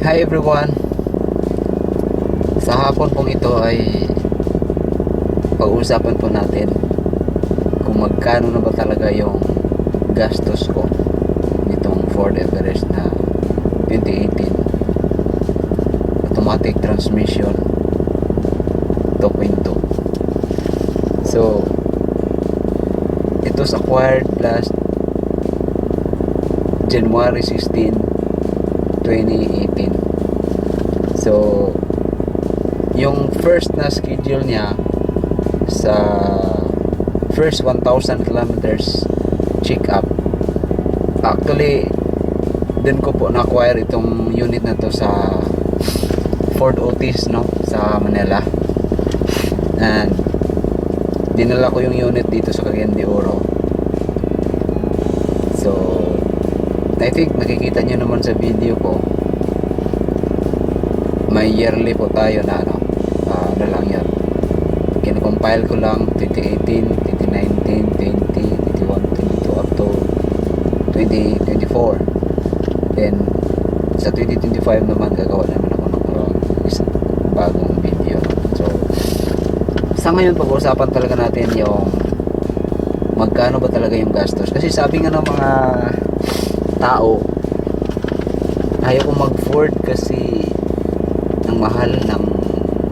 Hi everyone. Sa hapon pong ito ay pag-uusapan po natin kung magkano na ba talaga yung gastos ko nitong Ford Everest na 2018 automatic transmission 2.2. So it was acquired last January 16, 2018. So yung first na schedule niya sa first 1,000 kilometers check up, actually din ko po na-acquire itong unit na to sa Ford Otis, no, sa Manila, and dinala ko yung unit dito sa Cagayan de Oro. So I think nakikita nyo naman sa video ko, may yearly po tayo na ano lang yan. Kinocompile ko lang 2018, 2019, 20, 21, 22 up to 2024. Then sa 2025 naman gagawa naman ako ng isang bagong video. So sa ngayon pag-uusapan talaga natin yung magkano ba talaga yung gastos. Kasi sabi nga ng mga tao, ayaw ko mag-Ford kasi ang mahal ng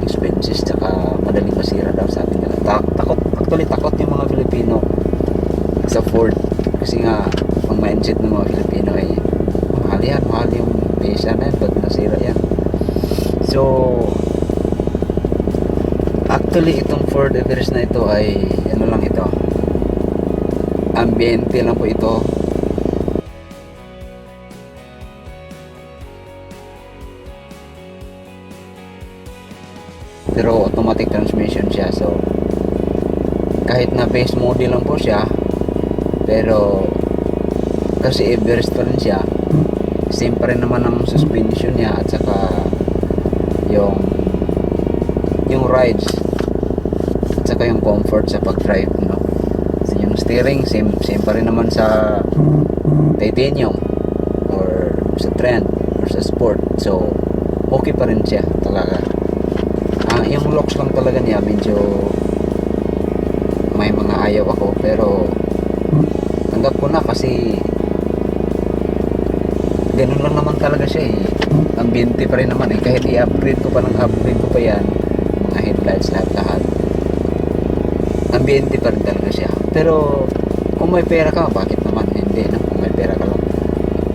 expenses tsaka madaling masira daw, sabi nila. Takot yung mga Filipino sa Ford kasi nga ang mindset ng mga Filipino ay mahal yung pyesa na yan pag nasira yan. So actually itong Ford Everest na ito ay ano lang ito, ambiente lang po ito. Pero automatic transmission siya, so kahit na base model lang po siya, pero kasi Everest pa rin siya, same pa rin naman ang suspension niya at saka yung rides at saka yung comfort sa pag-drive, no? So yung steering same pa rin naman sa titanium or sa trend or sa sport, so okay pa rin siya talaga. Yung locks lang talaga niya medyo may mga ayaw ako, pero tanggap ko na kasi ganun lang naman talaga siya eh. Ambiente pa rin naman eh, kahit i-upgrade ko pa yan, mga headlights lahat ambiente pa rin talaga siya. Pero kung may pera ka, bakit naman hindi, no? Kung may pera ka lang,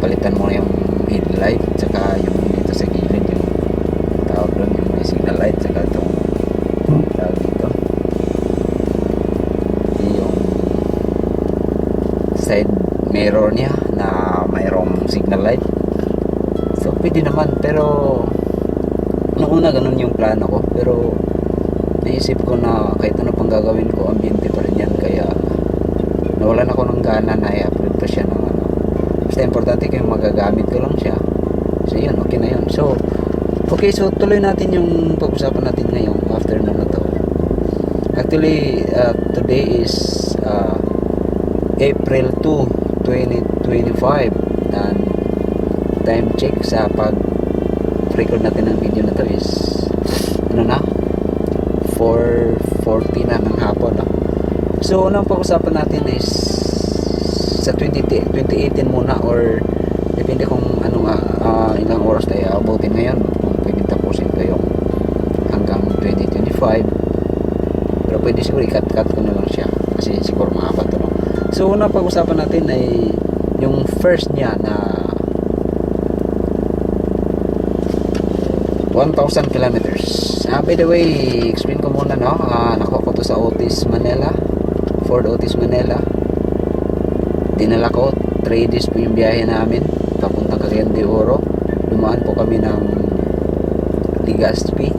palitan mo yung headlight tsaka yung dito sa gilid, yung tawag doon, yung may signal light, tsaka itong tawag dito, yung side mirror niya na mayroong signal light. So pwede naman, pero noong una ganun yung plano ko, pero naisip ko na kahit ano pang gagawin ko, ambiente pa rin yan, kaya nawalan ako ng gana na i-upload pa siya ng ano. Basta importante ko yung magagamit ko lang siya, so yun, okay na yun. So okay, so tuloy natin yung pag-usapan natin ngayong afternoon na to. Actually today is April 2, 2025, and time check sa pag-record natin ng video na to is ano na, 4:40 na ng hapon, no? So unang pag-usapan natin is sa 2018 muna, or depende kung anong ilang oras tayo abutin ngayon, kung pwedeng tapusin ko yung hanggang 2025, pero pwede siguro i-cut ko na lang siya kasi siguro mahaba to, no? So unang pag-usapan natin ay yung first niya na 1,000 kilometers. By the way, explain ko muna, no? Nakuha ko to sa Otis Manila, Ford Otis Manila. Dinala ko, 3 days po yung biyahe namin papuntang Cagayan de Oro. Dumaan po kami ng Legazpi,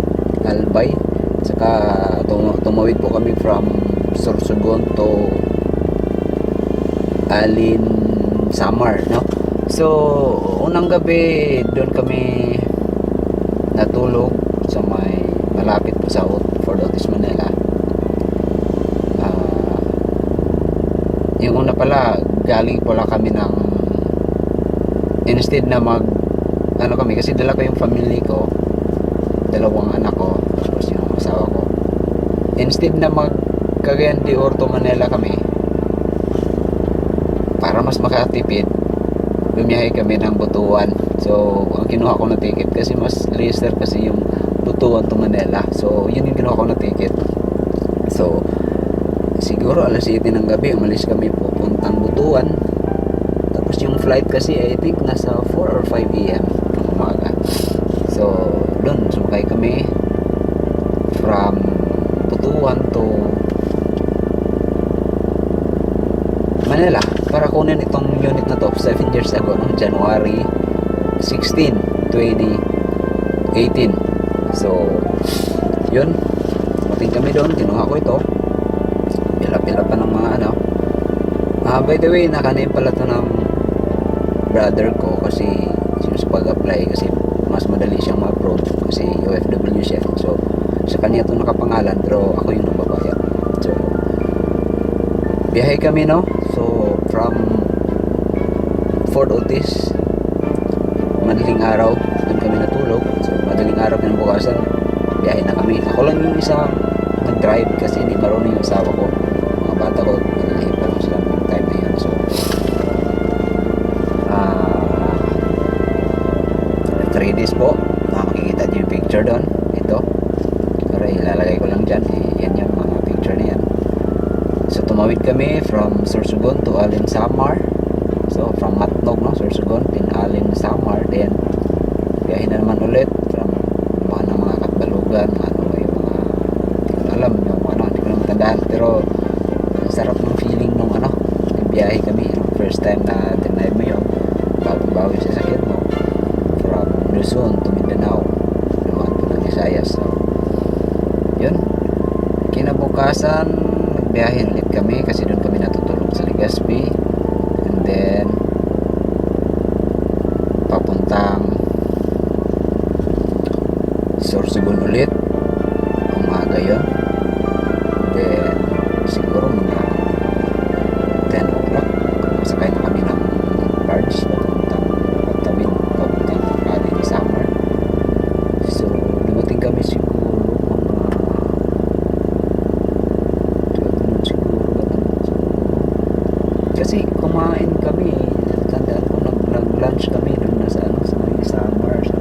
Albay, saka tumawid po kami from Sorsogon to Alin, Samar, no? So unang gabi doon kami natulog sa may malapit po sa Ford Otis Manila. Yung una pala, galing pala kami ng, instead na mag ano kami, kasi dala ko yung family ko, dalawang anak ko, tapos yung asawa ko. Instead na mag Cagayan de Oro to Manila kami, para mas makatipid, bumiyahe kami ng Butuan. So ang kinuha ko na ticket, kasi mas lesser kasi yung Butuan to Manila, so yun yung kinuha ko na ticket. So siguro alas 7 ng gabi umalis kami pupuntang Butuan, tapos yung flight kasi I think nasa 4 or 5 AM ng umaga. So doon sumakay kami from Butuan to Manila para kunin itong unit na to 7 years ago, no? January 16, 2018. So yun, mating kami doon, kinuha ko ito, pila-pila pa ng mga ano. By the way, naka-name pala to ng brother ko, kasi since pag-apply, kasi mas madali siyang ma-approve kasi OFW siya. So sa kanya ito nakapangalan, pero ako yung nababayad. So biyahe kami, no? So from Fort Otis, madaling araw doon kami natulog. So madaling araw kinabukasan biyahe na kami. Ako lang yung isa nag-drive kasi hindi marunong yung asawa ko. Mga bata ko maliliit pa lang sila ng time na yun. So 3 days po, makikita nyo yung picture doon. Ito, pero ilalagay ko lang dyan. Yan yung mga picture na yan. So tumawid kami from Sorsogon to Alin Samar. So from Matnog, no, Sorsogon, pin Alin Samar, then biyahe na naman ulit from mga Katbalugan, ano yung mga hindi ko alam yung ano, hindi ko na matandaan, pero sarap ng feeling nung ano, biyahe kami, yung first time na tinayad mo yun, bagong-bago sa sakit mo, from Luzon to Mindanao, naman po ng Visayas. So yun, kinabukasan biyahe ulit kami kasi doon kami natutulog sa Legazpi, and then papuntang Sorsogon ulit umaga yun. Then siguro mga 10 o'clock sakay na kami ng barge papuntang papuntang Alin Samar. So dumating kami siguro kasi kumain kami, tandaan ko nag-lunch kami doon na sa ano, sa Samar, sa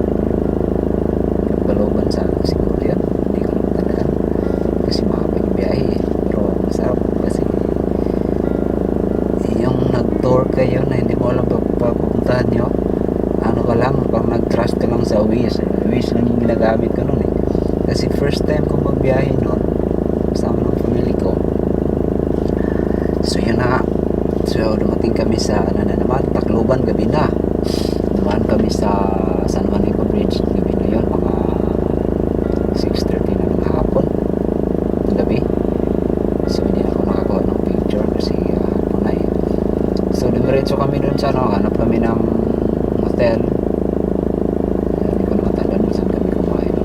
Baloban sa siguro yan, hindi ko na matandaan kasi mahaba yung biyahe, pero masarap kasi yung nag-tour kayo na hindi mo alam papuntahan nyo, ano ka lang, parang nag-trust ka lang sa Waze. Waze lang yung ginagamit ko noon kasi first time kong magbiyahe noon kasama ng family ko. So yun na. So dumating kami sa ano na naman, Tacloban, gabi na. Dumaan kami sa San Juanico Bridge, gabi na yun, mga 6:30 na ng hapon ng gabi. So hindi na ako nakakuha ng picture kasi hapon na eh. So dumiretso kami dun sa ano, hanap kami ng hotel. Hindi ko na matandaan kung saan kami kumain.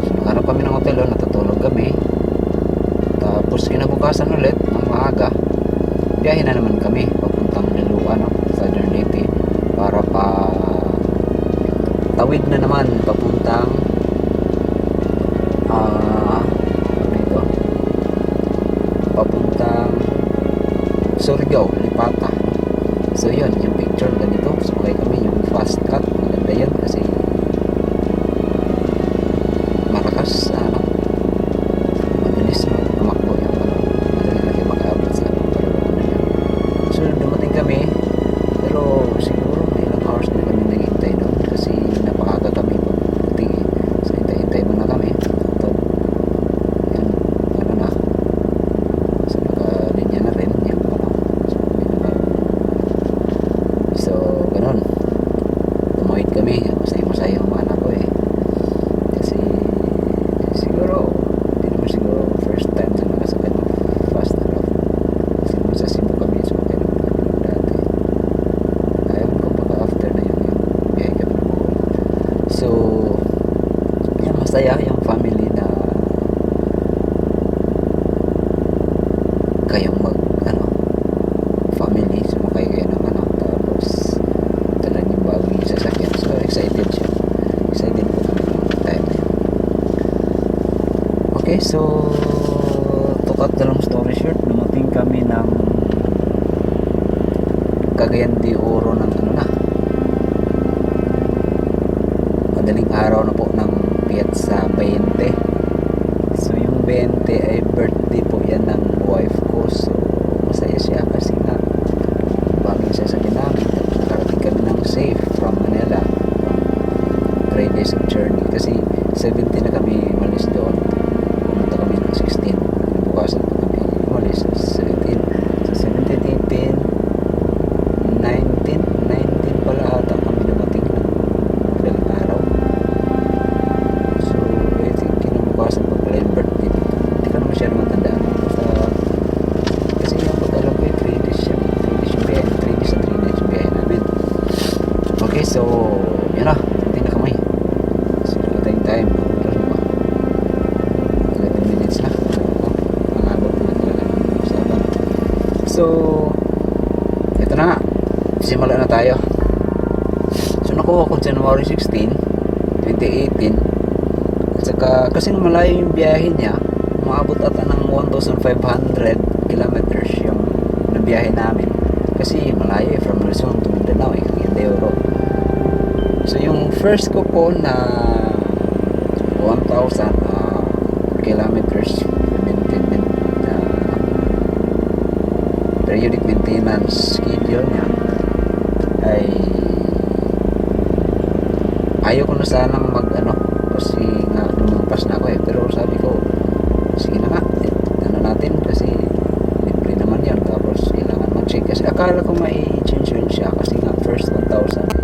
So hanap kami ng hotel, natutulog kami. Tapos kinabukasan ulit ng maaga, biyahe na naman kami papuntang Liloan, no? Southern Leyte, para pa tawid na naman papuntang dito, papuntang Surigao, Lipata. So yun, yung picture ganito, sukay kami yung fast cut, maganda yan kasi malakas ano, mabilis tumakbo yung ano, madali na kayo makaabot sa ano. So dumating kami, pero siguro may ilang hours na kami naghihintay doon kasi napakaga kami pagdating eh. So hintay-hintay muna kami. Ito, yan, ano na, so nakalinya na rin yung ano, so ganun, tumawid kami, masaya-masaya yung mga anak ko eh, kasi siguro hindi naman siguro first time na nakasakay ng fast enough kasi naman sa Cebu kami, so kaya naman kami ng dati. Ayaw ko baka after na yun yung biyahe kami ng Bohol. So yan, masaya yung family na kayong mag ano, family, sumakay kayo ng ano, tapos dala yung bagong sasakyan. Okay, so to cut the long story short, dumating kami ng Cagayan de Oro ng ano na, madaling araw na po ng Piazza 20. So yung 20 ay birthday po yan ng wife ko, so masaya siya kasi nga bagong sasakyan namin at nakarating kami ng safe from Manila, from 3 days of journey kasi 17 na kami malis doon, pumunta kami ng 16, bukasan pa kami malis 17, so 17, 18, 19 pala ata kami dumating ng madaling araw. So I think kinabukasan pa pala yung birthday, hindi ko na masyado matandaan basta, kasi yung pag-alam ko 3 days siya, 3 days yung biyahe, 3 days and 3 nights yung biyahe namin. Okay, so yun na, dumating na kami. So dumating time, oras na ba? 11 minutes na. Ang abot na talaga ng usapan. So ito na nga, simula na tayo. So nakuha ko January 16, 2018. At saka kasi malayo yung biyahe niya, umabot ata ng 1,500 kilometers yung nabiyahe namin. Kasi malayo eh, from Luzon to Mindanao eh, Cagayan de Oro. So yung first ko po na 1,000 kilometers periodic maintenance schedule niya ay ayaw ko na sanang mag ano kasi nga lumampas na ako eh, pero sabi ko sige na nga, ano natin kasi libre naman yan, tapos kailangan mag-check kasi akala ko mai-change yun siya kasi nga first 1,000